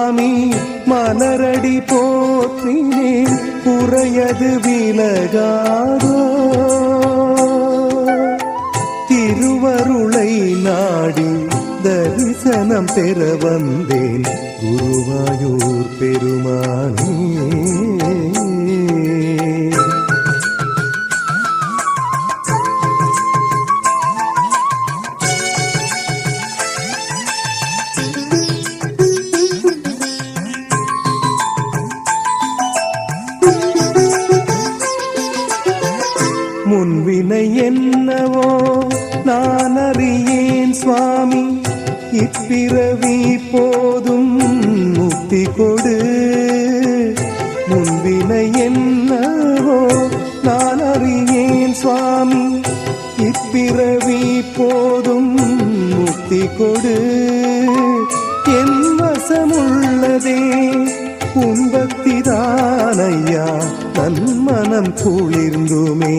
சுவாமி மலரடி போற்றினேன் குறையது விலகாதோ திருவருளை நாடி தரிசனம் பெற வந்தேன் குருவாயூர் பெருமானே முன்வினை என்னவோ நான் அறியேன் சுவாமி இப்பிறவி போதும் முக்தி கொடு முன்வினை என்னவோ நான் அறியேன் சுவாமி இப்பிறவி போதும் முக்தி கொடு என் வசமுள்ளதே உன் பக்திதானையா தன் மனம் குளிர்ந்துமே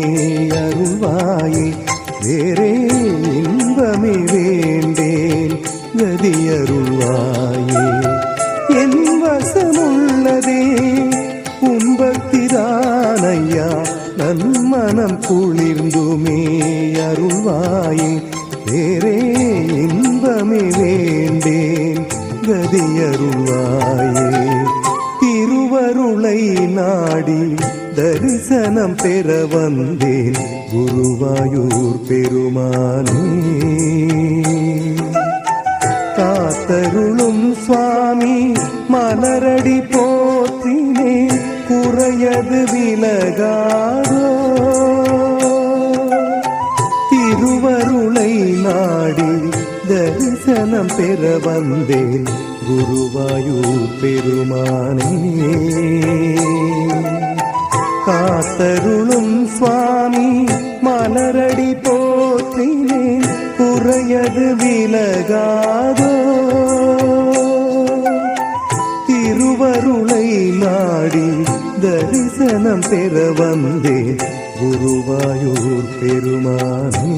அருள்வாயே வேறே இன்பமே வேண்டேன் கதி அருள்வாயே என் வசமுள்ளதே உன் பக்திதானையா தன் மனம் குளிர்ந்துமே அருள்வாயே வேறே இன்பமே வேண்டேன் கதி அருள்வாயே திருவருளை நாடி தரிசனம் பெற வந்தேன் குருவாயூர் பெருமானே காத்தருளும் சுவாமி மலரடி போற்றினேன் குறையது விலகாதோ திருவருளை நாடி தரிசனம் பெற வந்தேன் குருவாயூர் பெருமானே காத்தருளும் சுவாமி மலரடி போற்றினேன் குறையது விலகாதோ திருவருளை நாடி தரிசனம் பெற வந்தேன் குருவாயூர் பெருமானே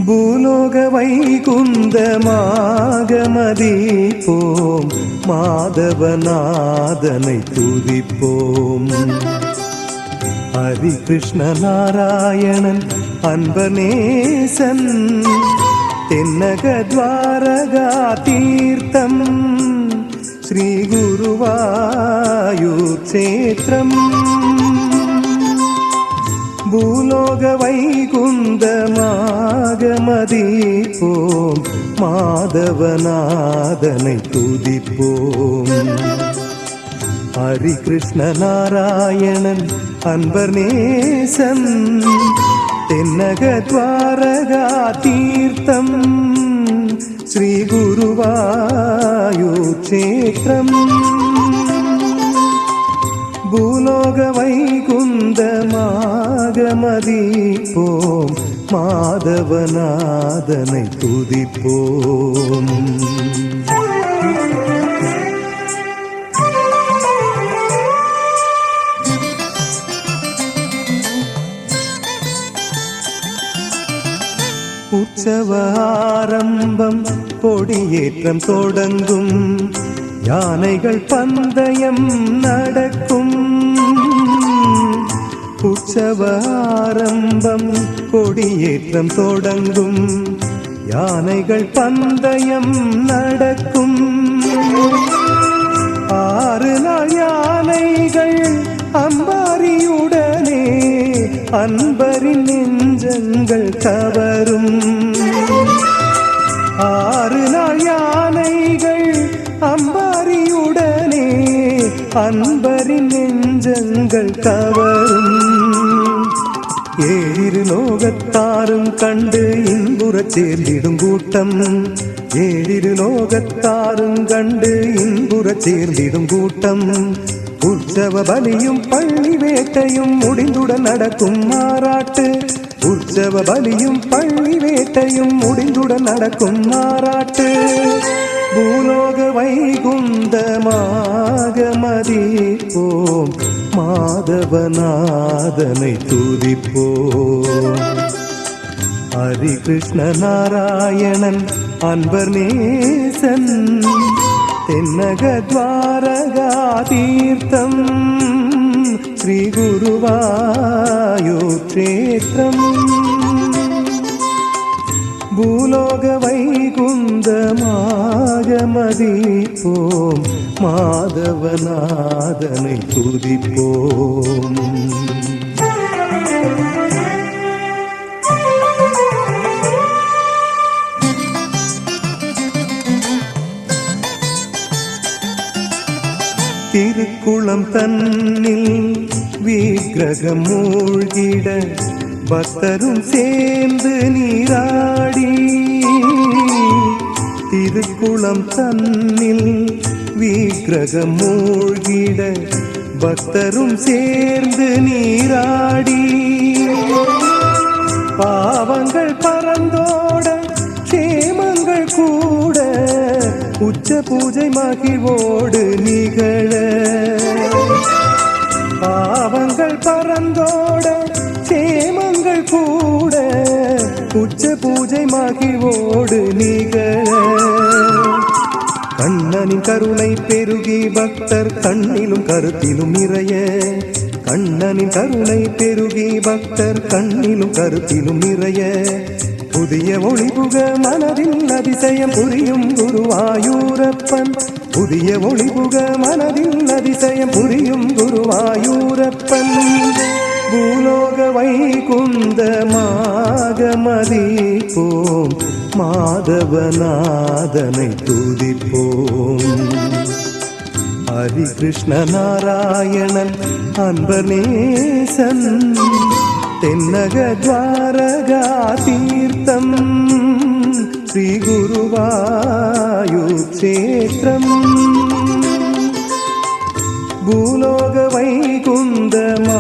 பூலோக வைகுந்தமாக மதிப்போம் மாதவநாதனை துதிப்போம் ஹரி கிருஷ்ண நாராயணன் அன்பநேசன் தென்னக துவாரகா தீர்த்தம் ஸ்ரீ குருவாயூர் க்ஷேத்திரம் பூலோக வைகுந்தமாக மதிப்போம் மாதவநாதனை துதிப்போம் ஹரி கிருஷ்ண நாராயணன் அன்பநேசன் தென்னக துவாரகா தீர்த்தம் ஸ்ரீ குருவாயூர் க்ஷேத்திரம் பூலோக வைகுந்தமாக மதிப்போம் மாதவநாதனை துதிப்போம் உற்சவ ஆரம்பம் கொடியேற்றம் தொடங்கும் யானைகள் பந்தயம் நடக்கும் உற்சவ ஆரம்பம் கொடியேற்றம் தொடங்கும் யானைகள் பந்தயம் நடக்கும் 6 நாள் யானைகள் அம்பாரியுடனே அன்பரின் நெஞ்சங்கள் கவரும் 6 நாள் யானைகள் அம்பாரியுடனே அன்பரின் நெஞ்சங்கள் கவரும் 7 லோகத்தாரும் கண்டு இன்புறச் சேர்ந்திடும் கூட்டம் 7 லோகத்தாரும் கண்டு இன்புறச் சேர்ந்திடும் கூட்டம் உற்சவ பலியும் பள்ளி வேட்டையும் முடிந்துடன் நடக்கும் மாறாட்டு உற்சவ பலியும் பள்ளி வேட்டையும் வேட்டையும் முடிந்துடன் நடக்கும் மாறாட்டு பூலோக வைகுந்தமாக மதிப்போம் மாதவநாதனை துதிப்போம். ஹரி கிருஷ்ண நாராயணன் அன்பர் நேசன் தென்னக துவாரகா தீர்த்தம் ஸ்ரீ குருவாயூர் க்ஷேத்திரம் பூலோக வைகுந்தமாக மதிப்போம் மாதவநாதனை துதிப்போம். திருக்குளம் தன்னில் விக்கிரகம் மூழ்கிட பக்தரும் சேர்ந்து நீராடி திருக்குளம் தன்னில் விக்கிரகம் மூழ்கிட பக்தரும் சேர்ந்து நீராடி பாவங்கள் பறந்தோட க்ஷேமங்கள் கூட உச்ச பூஜை மகிழ்வோடு நிகழ பாவங்கள் பறந்தோட க்ஷேமங்கள் கூட உச்ச பூஜை மகிழ்வோடு நிகழ கண்ணனின் கருணை பெருகி பக்தர் கண்ணிலும் கருத்திலும் நிறைய கண்ணனின் கருணை பெருகி பக்தர் கண்ணிலும் கருத்திலும் நிறைய புதிய ஒளிபுக மனதில் அதிசயம் புரியும் குருவாயூரப்பன் புதிய ஒளிபுக மனதில் அதிசயம் புரியும் குருவாயூரப்பன் பூலோக வைகுந்தமாக மதிப்போம் மாதவநாதனை துதிப்போம். ஹரி கிருஷ்ண நாராயணன் அன்பர் நேசன் தென்னக துவாரகா தீர்த்தம் ஸ்ரீ குருவாயூர் க்ஷேத்திரம் பூலோக வைகுந்தமாக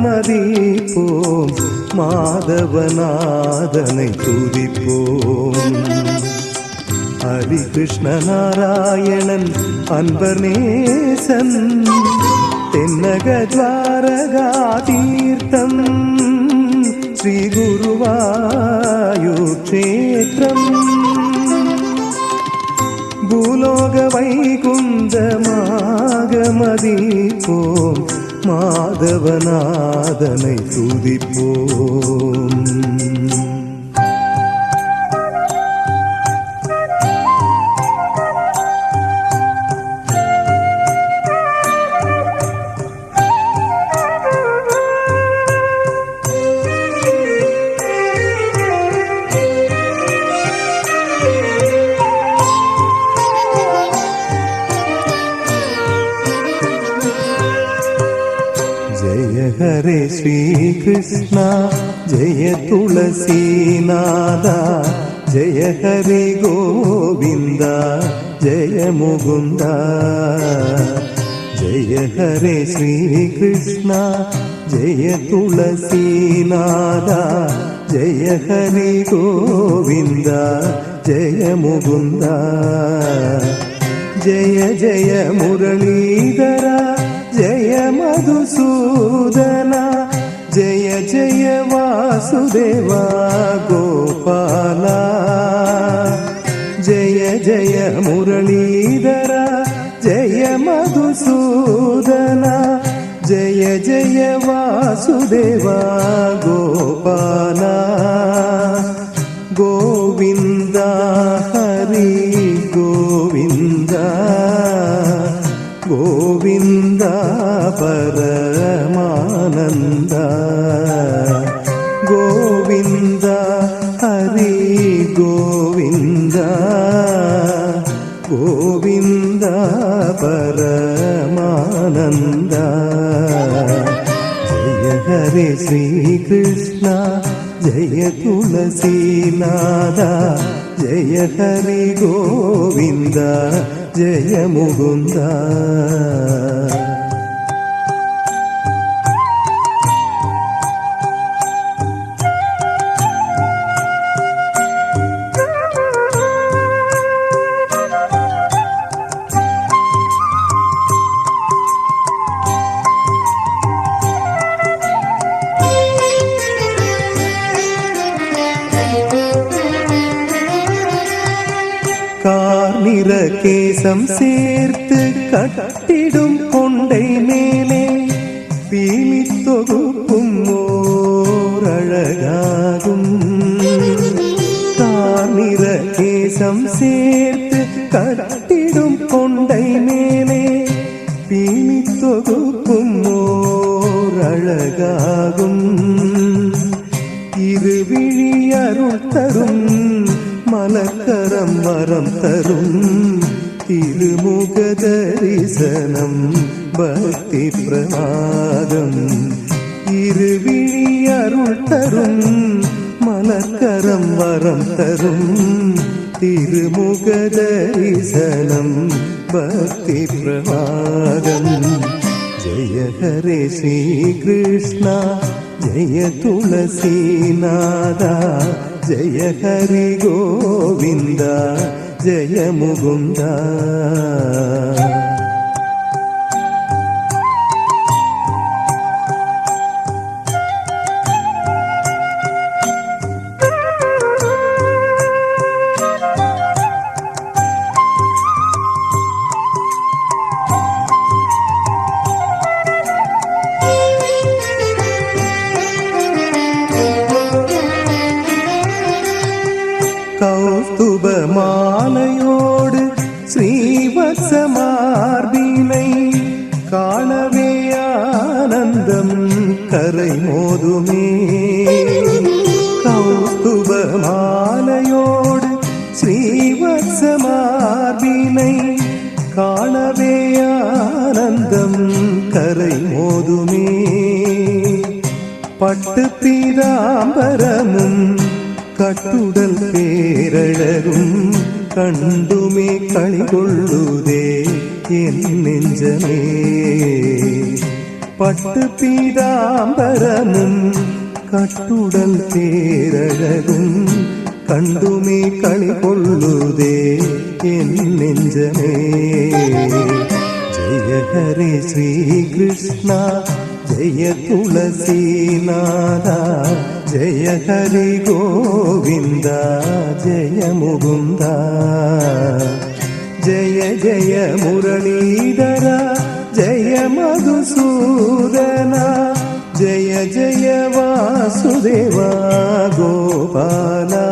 மதிப்போம் மாதவநாதனை துதிப்போம். ஹரி கிருஷ்ண நாராயணன் அன்பர் நேசன் தென்னக துவாரகா தீர்த்தம் ஸ்ரீ குருவாயூர் க்ஷேத்திரம் பூலோக வைகுந்தமாக மதிப்போம் மாதவநாதனை துதிப்போம். हरे श्री कृष्णा जय तुलसीनादा जय हरि गोविंदा जय मुकुंदा जय हरे श्री कृष्णा जय तुलसीनादा जय हरि गोविंदा जय मुकुंदा जय जय मुरलीधरा जय मधुसूदना जय जय वासुदेवा गोपाला जय जय मुरलीधरा जय मधुसूदना जय जय वासुदेवा गोपाला गोविंदा हरि गोविंदा गोविंदा परमानंदा गोविंदा हरि गोविंदा गोविंदा परमानंदा जय हरे श्री कृष्णा जय तुलसीनादा जय हरि गोविंदा जय मुकुंदा நிற கேசம் சேர்த்து கட்டிடும் கொண்டை மேலே பீலி தொகுப்பும் ஓர் அழகாகும். நிற கேசம் சேர்த்து கட்டிடும் கொண்டை மேலே பீலி தொகுப்பும் ஓர் அழகாகும். இருவிழி அருள் தரும் மலக்கரம் வரம் தரும் திருமுக தரிசனம் பக்தி பிரமாதம். இருவிழி அருள் தரும் மலக்கரம் வரம் தரும் திருமுக தரிசனம் பக்தி பிரமாதம். ஜெய ஹரே ஸ்ரீ கிருஷ்ணா ஜெய துளசீநாதா ஜெய ஹரி கோவிந்தா ஜெய முகுந்தா. கௌஸ்துப மாலையோடு ஸ்ரீவத்ச மார்பினை காணவே ஆனந்தம் கரை மோதுமே. கௌஸ்துப மாலையோடு ஸ்ரீவத்ச மார்பினை காணவே ஆனந்தம் கரை மோதுமே. பட்டு பீதாம்பரமும் கட்டுடல் பேரழகும் கண்டுமே களிகொள்ளுதே என் நெஞ்சமே. பட்டு பீதாம்பரமும் கட்டுடல் பேரழகும் கண்டுமே களிகொள்ளுதே என் நெஞ்சமே. ஜெய ஹரே ஸ்ரீ கிருஷ்ணா ஜெய துளசீநாதா ஜெய ஹரி கோவிந்தா ஜெய முகுந்தா. ஜெய ஜெய முரளீதரா ஜெய மதுசூதனா ஜெய ஜெய வாசுதேவா கோபாலா.